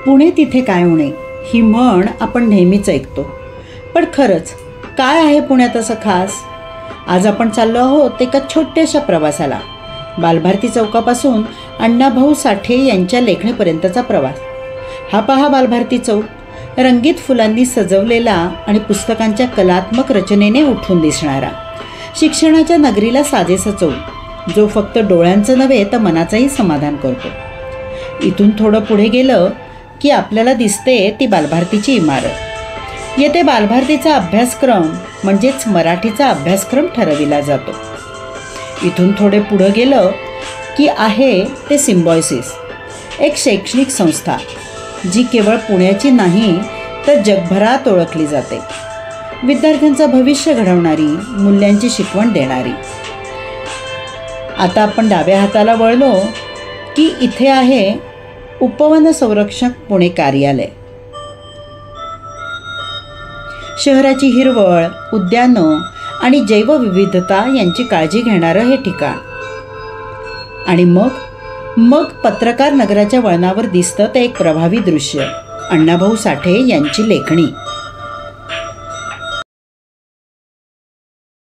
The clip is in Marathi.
पुणे तिथे काय उणे ही म्हण आपण नेहमीच ऐकतो. पण खरंच काय आहे पुण्यात असं खास? आज आपण चाललो आहोत एका छोट्याशा प्रवासाला. बालभारती चौकापासून अण्णाभाऊ साठे यांच्या लेखणीपर्यंतचा प्रवास. हा पहा बालभारती चौक, रंगीत फुलांनी सजवलेला आणि पुस्तकांच्या कलात्मक रचनेने उठून दिसणारा. शिक्षणाच्या नगरीला साजेसा चौक, जो फक्त डोळ्यांचं नव्हे तर मनाचंही समाधान करतो. इथून थोडं पुढे गेलं की आपल्याला दिसते ती बालभारतीची इमारत. येथे बालभारतीचा अभ्यासक्रम म्हणजेच मराठीचा अभ्यासक्रम ठरविला जातो. इथून थोडे पुढं गेलं की आहे ते सिम्बॉयसिस, एक शैक्षणिक संस्था जी केवळ पुण्याची नाही तर जगभरात ओळखली जाते. विद्यार्थ्यांचं भविष्य घडवणारी, मूल्यांची शिकवण देणारी. आता आपण डाव्या हाताला वळलो की इथे आहे उपवन संरक्षक पुणे कार्यालय. शहराची हिरवळ, उद्यानं आणि जैवविविधता यांची काळजी घेणारं हे ठिकाण. आणि मग पत्रकार नगराच्या वळणावर दिसतं ते एक प्रभावी दृश्य, अण्णाभाऊ साठे यांची लेखणी.